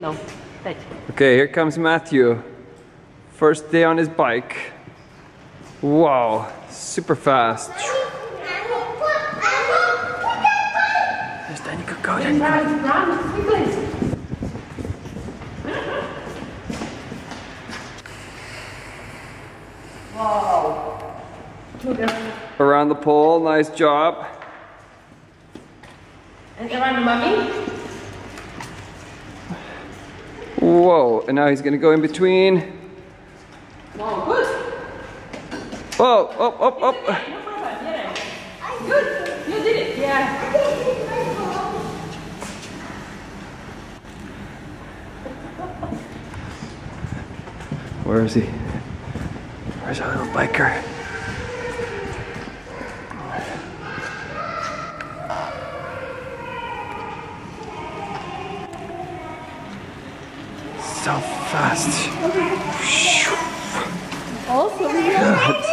No, touch. Okay, here comes Matthew. First day on his bike. Wow, super fast. There's Danny, go, Danny. Run, quickly. Wow. Around the pole, nice job. And around the mummy. Whoa, and now he's gonna go in between. Wow, good. Whoa, up. Good, you did it, yeah. Where is he? Where's our little biker? So fast. Awesome. God.